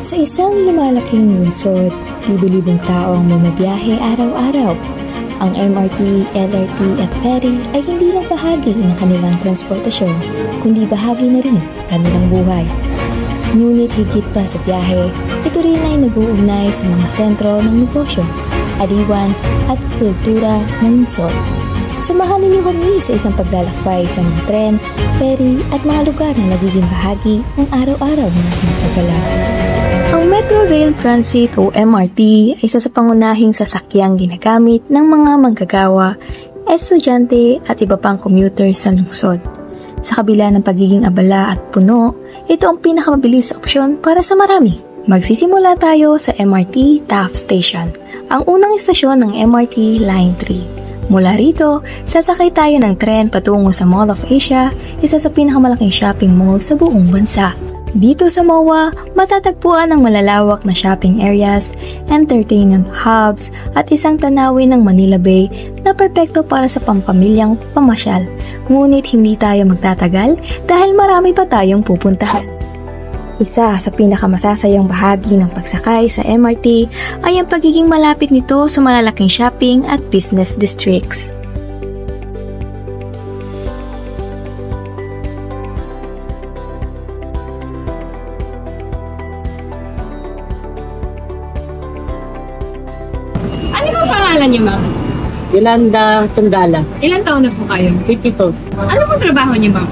Sa isang lumalaking lungsod, libo-libong tao ang bumabiyahe araw-araw. Ang MRT, LRT at ferry ay hindi lang bahagi ng kanilang transportasyon, kundi bahagi na rin ng kanilang buhay. Ngunit higit pa sa biyahe, ito rin ay nag-uugnay sa mga sentro ng negosyo, aliwan at kultura ng lungsod. Samahan ninyo kami sa isang paglalakbay sa mga tren, ferry at mga lugar na nagiging bahagi ng araw-araw nating paggalaw. Ang Metro Rail Transit o MRT ay isa sa pangunahing sasakyang ginagamit ng mga manggagawa, estudyante at iba pang commuters sa lungsod. Sa kabila ng pagiging abala at puno, ito ang pinakamabilis opsyon para sa marami. Magsisimula tayo sa MRT Taft Station, ang unang istasyon ng MRT Line 3. Mula rito, sasakay tayo ng tren patungo sa Mall of Asia, isa sa pinakamalaking shopping mall sa buong bansa. Dito sa MOA, matatagpuan ang malalawak na shopping areas, entertainment hubs at isang tanawin ng Manila Bay na perpekto para sa pampamilyang pamasyal. Ngunit hindi tayo magtatagal dahil marami pa tayong pupuntahan. Isa sa pinakamasasayang bahagi ng pagsakay sa MRT ay ang pagiging malapit nito sa malalaking shopping at business districts. Ano ang pangalan niyo, ma'am? Yolanda Tundala. Ilan taon na po kayo? 52. Ano pong trabaho niyo, ma'am?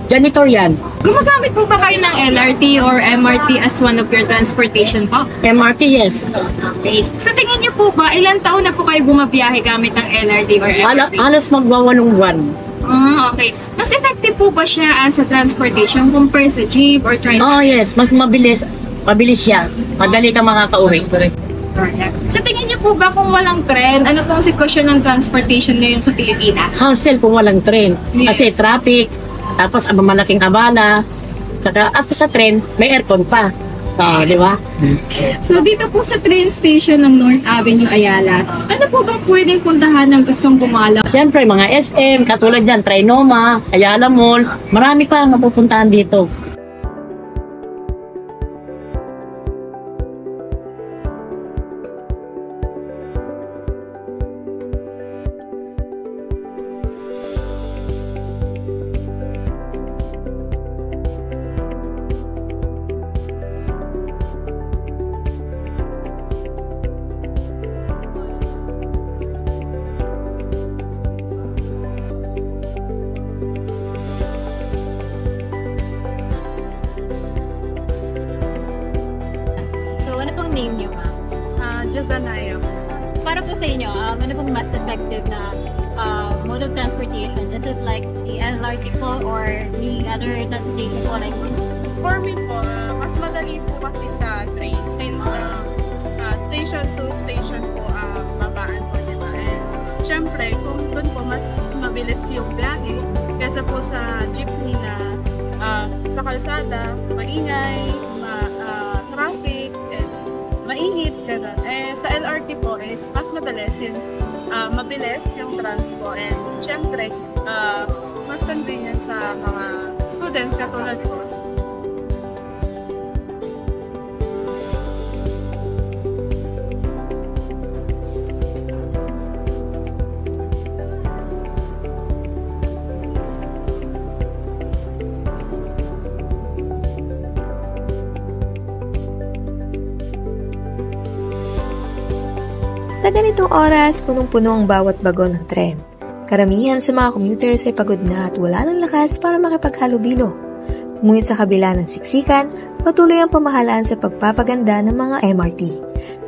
Janitor yan. Gumagamit po ba kayo ng LRT or MRT as one of your transportation po? MRT, yes. Okay. Sa tingin niyo po ba, ilang taon na po kayo bumabiyahe gamit ng LRT or MRT? Halos magwawalong buwan. Okay. Mas effective po ba siya as a transportation compare sa jeep or tricycle? Oh, yes. Mas mabilis. Mabilis siya. Madali ka makakauwi. Sa tingin niyo po ba kung walang tren, ano pong sitwasyon ng transportation ngayon sa Pilipinas? Hassle kung walang tren. Yes. Kasi traffic, tapos ang malaking abala. Saka after sa tren, may aircon pa. Di ba? So dito po sa train station ng North Avenue, Ayala, ano po bang pwedeng puntahan ng gustong gumala? Siyempre, mga SM, katulad dyan, Trinoma, Ayala Mall, marami pa ang mapupuntahan dito. Ano pong name niyo, ma'am? Jazanayo. Para po sa inyo, ano pong mas effective na mode of transportation? Is it like the LRT po or the other transportation po? Like, For me po, mas madali po kasi sa train since station to station po babaan po, diba? And syempre, kung doon po mas mabilis yung biyahe kaysa po sa jeepney na sa kalsada, maingay, traffic, mainit, gano'n. Sa LRT po is mas madali since mabilis yung transpo and syempre mas convenient sa mga students katulad ko. Sa ganitong oras, punong-puno ang bawat bagon ng tren. Karamihan sa mga commuters ay pagod na at wala ng lakas para makipaghalubilo. Ngunit sa kabila ng siksikan, patuloy ang pamahalaan sa pagpapaganda ng mga MRT.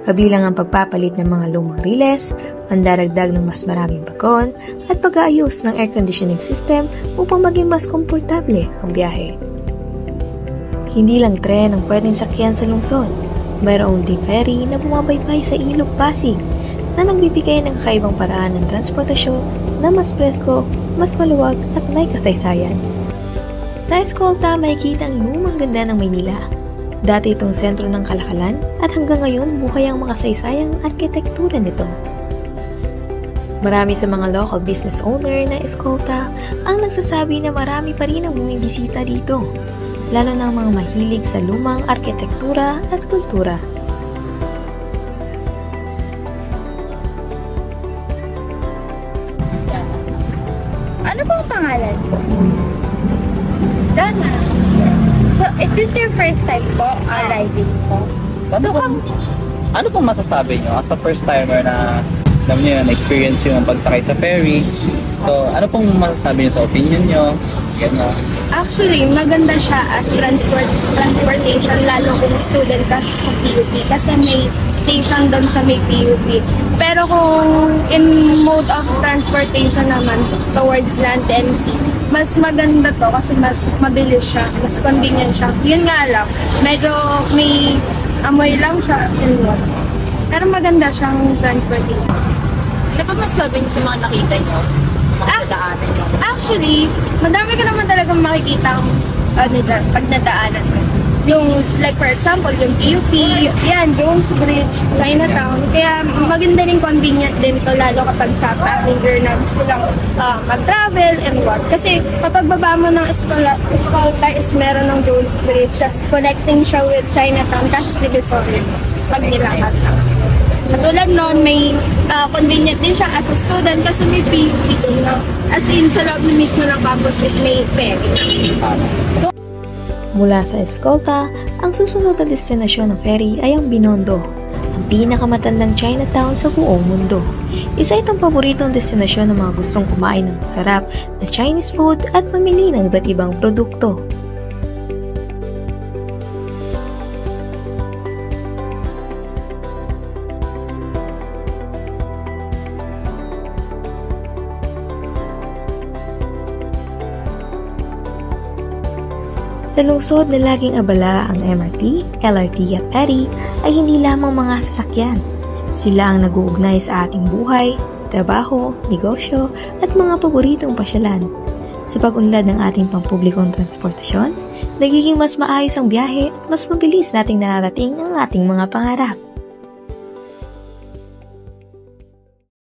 Kabilang ang pagpapalit ng mga lumang riles, pandaragdag ng mas maraming bagon, at pag-aayos ng air conditioning system upang maging mas komportable ang biyahe. Hindi lang tren ang pwedeng sakyan sa lungsod. Mayroong din ferry na bumabaybay sa Ilog Pasig na nagbibigay ng kakaibang paraan ng transportasyon na mas presko, mas maluwag at may kasaysayan. Sa Escolta, makikita ang lumang ganda ng Maynila. Dati itong sentro ng kalakalan at hanggang ngayon buhay ang makasaysayang arkitektura nito. Marami sa mga local business owner na Escolta ang nagsasabi na marami pa rin ang bumibisita dito. lalo na ang mga mahilig sa lumang arkitektura at kultura. Ano po ang pangalan po? Dana. So, is this your first time po riding po? Ano pong masasabi nyo as a first timer na alam nyo yun, experience yung pagsakay sa ferry? So, ano pong masasabi nyo sa opinion nyo? Gano'n. Actually, maganda siya as transportation, lalo kung student ka sa PUP kasi may station doon sa may PUP. Pero kung in mode of transportation naman towards land and sea, mas maganda to kasi mas mabilis siya, mas convenient siya. Yun nga lang, medyo may amoy lang siya and what. Pero maganda siyang transportation. Ano pa masasabi niyo sa mga nakita niyo? Mga daanan niyo? Actually, madami ka naman talagang makikita pag nadaanan mo. Yung, like for example, yung PUP, yan, Jones Bridge, Chinatown. Kaya maganda rin, convenient din ito, lalo kapag sa passenger na gusto lang mag-travel and what. Kasi kapag baba mo ng Escolta is meron ng Jones Bridge, just connecting siya with Chinatown, tapos Divisoria, pag nilakad lang. Katulad noon, may convenient din siya as a student kasi may PUP din na. As in, sa loob mismo ng campus is may ferry. Mula sa Escolta, ang susunod na destinasyon ng ferry ay ang Binondo, ang pinakamatandang Chinatown sa buong mundo. Isa itong paboritong destinasyon ng mga gustong kumain ng masarap na Chinese food at mamili ng iba't ibang produkto. Sa lungsod na laging abala ang MRT, LRT at ferry ay hindi lamang mga sasakyan. Sila ang nag-uugnay sa ating buhay, trabaho, negosyo at mga paboritong pasyalan. Sa pag-unlad ng ating pampublikong transportasyon, nagiging mas maayos ang biyahe at mas mabilis nating nararating ang ating mga pangarap.